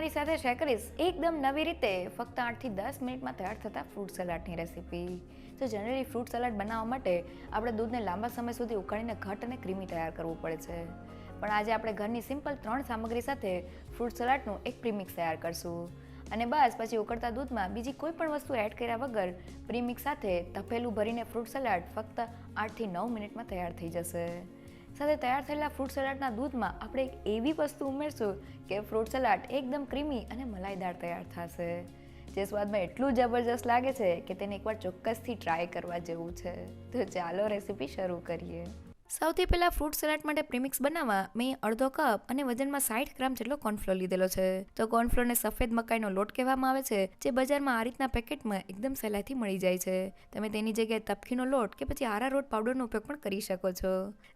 તમારી સાથે શેર કરીશ એકદમ નવી રીતે ફક્ત 8 થી 10 મિનિટમાં તૈયાર થતા ફ્રૂટ સલાડની રેસીપી. તો જનરલી ફ્રૂટ સલાડ બનાવવા માટે આપણે દૂધને લાંબા સમય સુધી ઉકાળીને ઘટ અને ક્રીમી તૈયાર કરવું પડે છે. પણ આજે આપણે ઘરની સિમ્પલ 3 સામગ્રી સાથે ફ્રૂટ સલાડનું એક પ્રીમિક્સ તૈયાર કરશું. અને બસ પછી ઉકળતા દૂધમાં બીજી કોઈ પણ વસ્તુ એડ કર્યા વગર પ્રીમિક્સ સાથે તપેલું ભરીને ફ્રૂટ સલાડ ફક્ત 8 થી 9 મિનિટમાં તૈયાર થઈ જશે. સાથે તૈયાર થયેલા ફ્રૂટ સલાડના દૂધમાં આપણે એક એવી વસ્તુ ઉમેરશું કે ફ્રૂટ સલાડ એકદમ ક્રીમી અને મલાઈદાર તૈયાર થશે, જે સ્વાદમાં એટલું જબરજસ્ત લાગે છે કે તેને એકવાર ચોક્કસથી ટ્રાય કરવા જેવું છે. તો ચાલો રેસીપી શરૂ કરીએ. સૌથી પહેલાં ફ્રૂટ સલાડ માટે પ્રીમિક્સ બનાવવા મેં અડધો કપ અને વજનમાં 60 ગ્રામ જેટલો કોર્નફ્લોર લીધેલો છે. તો કોર્નફ્લોરને સફેદ મકાઈનો લોટ કહેવામાં આવે છે, જે બજારમાં આ રીતના પેકેટમાં એકદમ સહેલાઈથી મળી જાય છે. તમે તેની જગ્યાએ તપકીનો લોટ કે પછી આરારોટ પાવડરનો ઉપયોગ પણ કરી શકો છો.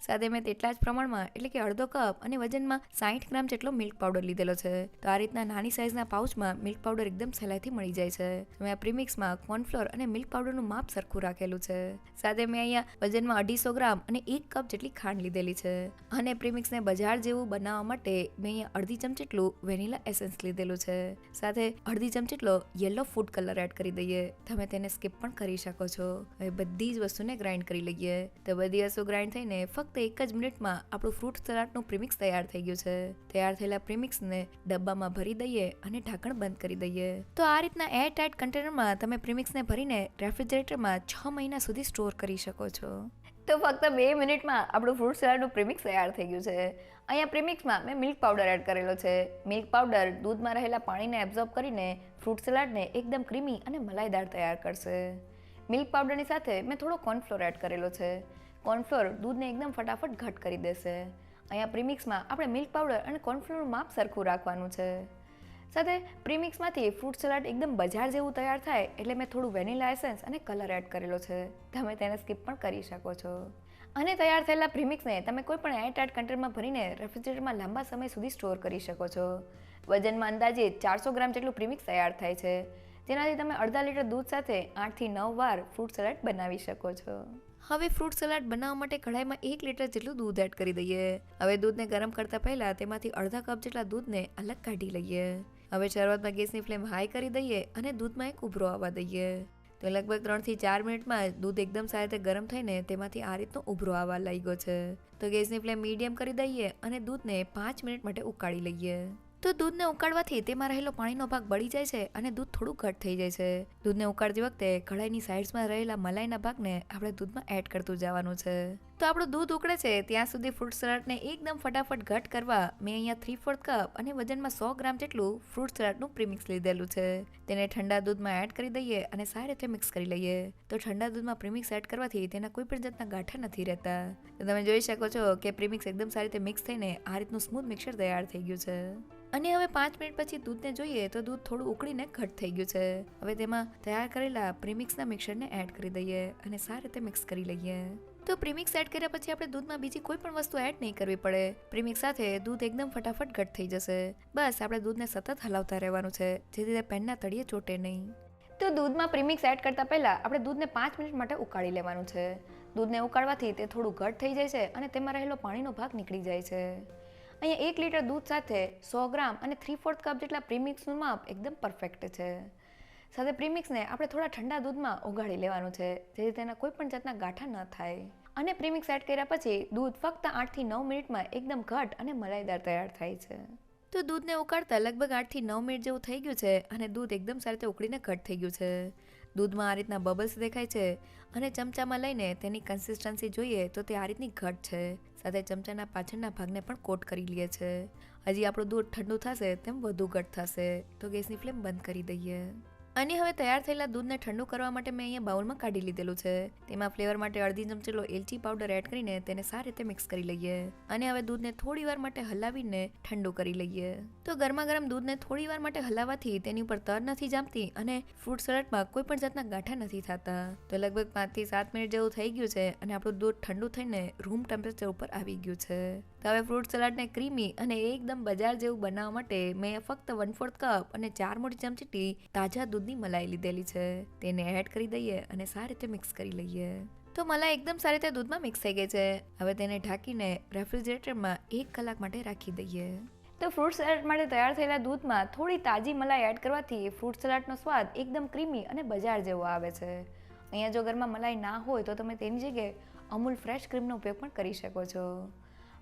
સાથે મેં તેટલા જ પ્રમાણમાં એટલે કે અડધો કપ અને વજનમાં 60 ગ્રામ જેટલો મિલ્ક પાવડર લીધેલો છે. તો આ રીતના નાની સાઇઝના પાઉચમાં મિલ્ક પાવડર એકદમ સહેલાઈથી મળી જાય છે. મેં આ પ્રીમિક્સમાં કોર્નફ્લોર અને મિલ્ક પાવડરનું માપ સરખું રાખેલું છે. સાથે મેં અહીંયા વજનમાં 250 ગ્રામ અને 1 કપ જેટલી ખાંડ લીધેલી છે. અને પ્રીમિક્સને બજાર જેવું બનાવવા માટે મેં અહીંયા અડધી ચમચી જેટલું વેનીલા એસેન્સ લીધેલું છે. સાથે અડધી ચમચી જેટલો યલો ફૂડ કલર એડ કરી દઈએ. તમે તેને સ્કીપ પણ કરી શકો છો. હવે બધી જ વસ્તુને ગ્રાઇન્ડ કરી લઈએ. તો બધી વસ્તુ ગ્રાઇન્ડ થઈને ફક્ત 1 જ મિનિટમાં આપણું ફ્રૂટ સલાડનું પ્રીમિક્સ તૈયાર થઈ ગયું છે. તૈયાર થયેલા પ્રીમિક્સને ડબ્બામાં ભરી દઈએ અને ઢાંકણ બંધ કરી દઈએ. તો આ રીતના એર ટાઇટ કન્ટેનરમાં તમે પ્રીમિક્સને ભરીને રેફ્રિજરેટરમાં 6 મહિના સુધી સ્ટોર કરી શકો છો. તો ફક્ત 2 મિનિટમાં આપણું ફ્રૂટ સલાડનું પ્રીમિક્સ તૈયાર થઈ ગયું છે. અહીંયા પ્રીમિક્સમાં મેં મિલ્ક પાવડર એડ કરેલો છે. મિલ્ક પાવડર દૂધમાં રહેલા પાણીને એબ્ઝોર્બ કરીને ફ્રૂટ સલાડને એકદમ ક્રીમી અને મલાઈદાર તૈયાર કરશે. મિલ્ક પાવડરની સાથે મેં થોડો કોર્નફ્લોર એડ કરેલો છે. કોર્નફ્લોર દૂધને એકદમ ફટાફટ ઘટ કરી દેશે. અહીંયા પ્રીમિક્સમાં આપણે મિલ્ક પાવડર અને કોર્નફ્લોરનું માપ સરખું રાખવાનું છે. સાથે પ્રીમિક્સમાંથી ફ્રૂટ સલાડ એકદમ બજાર જેવું તૈયાર થાય એટલે મેં થોડું વેનીલા એસેન્સ અને કલર એડ કરેલો છે. તમે તેને સ્કીપ પણ કરી શકો છો. અને તૈયાર થયેલા પ્રીમિક્સને તમે કોઈ પણ એરટાઇટ કન્ટેનરમાં ભરીને રેફ્રિજરેટરમાં લાંબા સમય સુધી સ્ટોર કરી શકો છો. વજનમાં અંદાજે 400 ગ્રામ જેટલું પ્રીમિક્સ તૈયાર થાય છે, જેનાથી તમે અડધા લીટર દૂધ સાથે 8 થી 9 વાર ફ્રૂટ સલાડ બનાવી શકો છો. હવે ફ્રૂટ સલાડ બનાવવા માટે કઢાઈમાં 1 લીટર જેટલું દૂધ એડ કરી દઈએ. હવે દૂધને ગરમ કરતા પહેલા તેમાંથી અડધા કપ જેટલા દૂધને અલગ કાઢી લઈએ. હવે શરૂઆતમાં ગેસની ફ્લેમ હાઈ કરી દઈએ અને દૂધમાં એક ઉભરો આવવા દઈએ. તો લગભગ 3 થી 4 મિનિટમાં દૂધ એકદમ સારી રીતે ગરમ થઈને તેમાંથી આ રીતનો ઉભરો આવવા લાગ્યો છે. તો ગેસની ફ્લેમ મીડિયમ કરી દઈએ અને દૂધને 5 મિનિટ માટે ઉકાળી લઈએ. તો દૂધને ઉકાળવાથી તેમાં રહેલો પાણીનો ભાગ બળી જાય છે અને દૂધ થોડું ઘટ થઈ જાય છે. દૂધને ઉકાળતી વખતે કઢાઈની સાઇડ્સમાં રહેલા મલાઈના ભાગને આપણે દૂધમાં એડ કરતું જવાનું છે. તો આપણું દૂધ ઉકળે છે ત્યાં સુધી ફ્રૂટ સલાડને એકદમ ફટાફટ ઘટ કરવા મેં અહીંયા 3/4 કપ અને વજનમાં 100 ગ્રામ જેટલું ફ્રૂટ સલાડનું પ્રીમિક્સ લીધેલું છે. તેને ઠંડા દૂધમાં એડ કરી દઈએ અને સારી રીતે મિક્સ કરી લઈએ. તો ઠંડા દૂધમાં પ્રીમિક્સ એડ કરવાથી તેના કોઈ પણ જાતના ગાંઠા નથી રહેતા. તો તમે જોઈ શકો છો કે પ્રીમિક્સ એકદમ સારી રીતે મિક્સ થઈને આ રીતનું સ્મૂથ મિક્સર તૈયાર થઈ ગયું છે. અને હવે 5 મિનિટ પછી દૂધને જોઈએ તો દૂધ થોડું ઉકળીને ઘટ થઈ ગયું છે. હવે તેમાં તૈયાર કરેલા પ્રીમિક્સના મિક્સરને એડ કરી દઈએ અને સારી રીતે મિક્સ કરી લઈએ. તો પ્રીમિક્સ એડ કર્યા પછી આપણે દૂધમાં બીજી કોઈ પણ વસ્તુ એડ નહીં કરવી પડે. પ્રીમિક્સ સાથે દૂધ એકદમ ફટાફટ ઘટ થઈ જશે. બસ આપણે દૂધને સતત હલાવતા રહેવાનું છે, જેથી તે પેનના તળિયે ચોટે નહીં. તો દૂધમાં પ્રીમિક્સ એડ કરતા પહેલા આપણે દૂધને 5 મિનિટ માટે ઉકાળી લેવાનું છે. દૂધને ઉકાળવાથી તે થોડું ઘટ થઈ જાય છે અને તેમાં રહેલો પાણીનો ભાગ નીકળી જાય છે. અહીંયા 1 લીટર દૂધ સાથે 100 ગ્રામ અને 3/4 કપ જેટલા પ્રીમિક્સનું માપ એકદમ પરફેક્ટ છે. સાથે પ્રીમિક્સને આપણે થોડા ઠંડા દૂધમાં ઓગાળી લેવાનું છે, જેથી તેના કોઈ પણ જાતના ગાંઠા ન થાય. અને પ્રીમિક્સ એડ કર્યા પછી દૂધ ફક્ત 8 થી 9 મિનિટમાં એકદમ ઘટ અને મલાઈદાર તૈયાર થાય છે. તો દૂધને ઉકાળતા લગભગ 8 થી 9 મિનિટ જેવું થઈ ગયું છે અને દૂધ એકદમ સારી રીતે ઉકળીને ઘટ થઈ ગયું છે. દૂધમાં આ રીતના બબલ્સ દેખાય છે અને ચમચામાં લઈને તેની કન્સિસ્ટન્સી જોઈએ તો તે આ રીતની ઘટ છે. સાથે ચમચાના પાછળના ભાગને પણ કોટ કરી લઈએ છે. હજી આપણું દૂધ ઠંડુ થશે તેમ વધુ ઘટ થશે. તો ગેસની ફ્લેમ બંધ કરી દઈએ. અને હવે તૈયાર થયેલા દૂધને ઠંડુ કરવા માટે મેં અહીંયા બાઉલમાં કાઢી લીધેલું છે. તેમાં ફ્લેવર માટે અડધી ચમચી જેટલો એલચી પાવડર એડ કરીને તેને સારી રીતે મિક્સ કરી લઈએ. અને હવે દૂધને થોડી વાર માટે હલાવીને ઠંડુ કરી લઈએ. તો ગરમા ગરમ દૂધને થોડી વાર માટે હલાવવાથી તેની ઉપર તર નથી જામતી અને ફ્રૂટ સલાડમાં કોઈ પણ જાતના ગાંઠા નથી થતા. તો લગભગ 5 થી 7 મિનિટ જેવું થઈ ગયું છે અને આપણું દૂધ ઠંડુ થઈને રૂમ ટેમ્પરેચર ઉપર આવી ગયું છે. તો હવે ફ્રૂટ સલાડને ક્રીમી અને એકદમ બજાર જેવું બનાવવા માટે મેં ફક્ત 1/4 કપ અને 4 મોટી ચમચી તાજા દૂધની મલાઈ લીધેલી છે. તેને એડ કરી દઈએ અને સારી રીતે મિક્સ કરી લઈએ. તો મલાઈ એકદમ સારી રીતે દૂધમાં મિક્સ થઈ ગઈ છે. હવે તેને ઢાંકીને રેફ્રિજરેટરમાં 1 કલાક માટે રાખી દઈએ. તો ફ્રૂટ સલાડ માટે તૈયાર થયેલા દૂધમાં થોડી તાજી મલાઈ એડ કરવાથી ફ્રૂટ સલાડનો સ્વાદ એકદમ ક્રીમી અને બજાર જેવો આવે છે. અહીંયા જો ઘરમાં મલાઈ ના હોય તો તમે તેની જગ્યાએ અમૂલ ફ્રેશ ક્રીમનો ઉપયોગ પણ કરી શકો છો.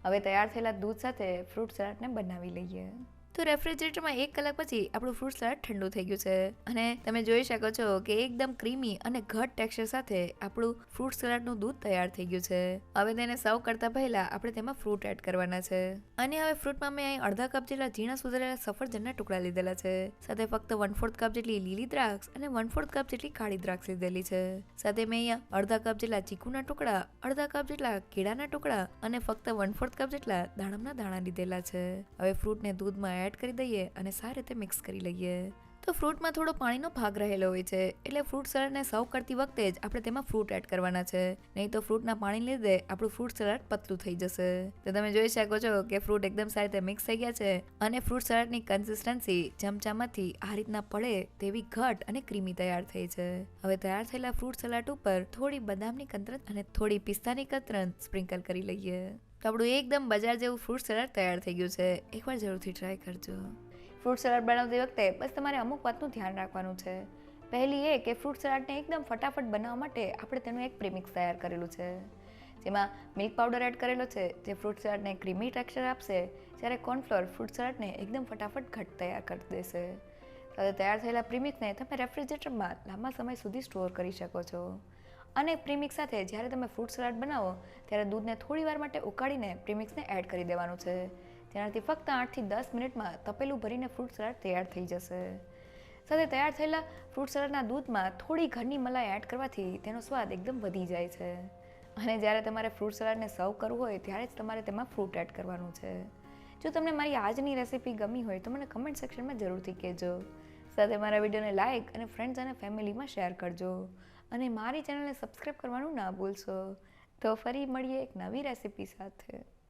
હવે તૈયાર થયેલા દૂધ સાથે ફ્રૂટ સલાડને બનાવી લઈએ. તો રેફ્રિજરેટરમાં 1 કલાક પછી આપણું ફ્રૂટ સલાડ ઠંડુ થઈ ગયું છે અને તમે જોઈ શકો છો કે એકદમ ક્રીમી અને ઘટ ટેક્સચર સાથે આપણું ફ્રૂટ સલાડનું દૂધ તૈયાર થઈ ગયું છે. હવે તેને સર્વ કરતા પહેલા આપણે તેમાં ફ્રૂટ એડ કરવાના છે અને હવે ફ્રૂટમાં મેં અહીં અડધા કપ જેટલા ઝીણા સુધારેલા સફરજનના ટુકડા લીધેલા છે. સાથે ફક્ત 1/4 કપ જેટલી લીલી દ્રાક્ષ અને 1/4 કપ જેટલી કાળી દ્રાક્ષ લીધેલી છે. સાથે મેં અહીંયા અડધા કપ જેટલા ચીકુના ટુકડા, અડધા કપ જેટલા કેળાના ટુકડા અને ફક્ત 1/4 કપ જેટલા દાડમના દાણા લીધેલા છે. હવે ફ્રૂટને દૂધમાં એડ કરી દઈએ અને સારી રીતે મિક્સ કરી લઈએ. તો ફ્રૂટમાં થોડો પાણીનો ભાગ રહેલો હોય છે એટલે ફ્રૂટ સલાડને સર્વ કરતી વખતે જ આપણે તેમાં ફ્રૂટ એડ કરવાના છે, નહીં તો ફ્રૂટના પાણી લીધે આપણું ફ્રૂટ સલાડ પતલું થઈ જશે. તો તમે જોઈ શકો છો કે ફ્રૂટ એકદમ સારી રીતે મિક્સ થઈ ગયા છે અને ફ્રૂટ સલાડની કન્સિસ્ટન્સી ચમચામાંથી આ રીતના પડે તેવી ઘટ અને ક્રીમી તૈયાર થઈ છે. હવે તૈયાર થયેલા ફ્રૂટ સલાડ ઉપર થોડી બદામની કતરન અને થોડી પિસ્તાની કતરન સ્પ્રિંકલ કરી લઈએ. તો આપણું એકદમ બજાર જેવું ફ્રૂટ સલાડ તૈયાર થઈ ગયું છે. એકવાર જરૂરથી ટ્રાય કરજો. ફ્રૂટ સલાડ બનાવતી વખતે બસ તમારે અમુક વાતનું ધ્યાન રાખવાનું છે. પહેલી એ કે ફ્રૂટ સલાડને એકદમ ફટાફટ બનાવવા માટે આપણે તેનું એક પ્રીમિક્સ તૈયાર કરેલું છે, જેમાં મિલ્ક પાવડર એડ કરેલો છે જે ફ્રૂટ સલાડને ક્રીમી ટેક્સચર આપશે, જ્યારે કોર્નફ્લોર ફ્રૂટ સલાડને એકદમ ફટાફટ ઘટ તૈયાર કરી દેશે. સાથે તૈયાર થયેલા પ્રીમિક્સને તમે રેફ્રિજરેટરમાં લાંબા સમય સુધી સ્ટોર કરી શકો છો. અને પ્રીમિક્સ સાથે જ્યારે તમે ફ્રૂટ સલાડ બનાવો ત્યારે દૂધને થોડી વાર માટે ઉકાળીને પ્રીમિક્સને એડ કરી દેવાનું છે, જેનાથી ફક્ત 8 થી 10 મિનિટમાં તપેલું ભરીને ફ્રૂટ સલાડ તૈયાર થઈ જશે. સાથે તૈયાર થયેલા ફ્રૂટ સલાડના દૂધમાં થોડી ઘરની મલાઈ એડ કરવાથી તેનો સ્વાદ એકદમ વધી જાય છે. અને જ્યારે તમારે ફ્રૂટ સલાડને સર્વ કરવું હોય ત્યારે જ તમારે તેમાં ફ્રૂટ એડ કરવાનું છે. જો તમને મારી આજની રેસીપી ગમી હોય તો મને કમેન્ટ સેક્શનમાં જરૂરથી કહેજો. સાથે મારા વિડીયોને લાઇક અને ફ્રેન્ડ્સ અને ફેમિલીમાં શેર કરજો અને મારી ચેનલને સબસ્ક્રાઈબ કરવાનું ના ભૂલશો. તો ફરી મળીએ એક નવી રેસીપી સાથે.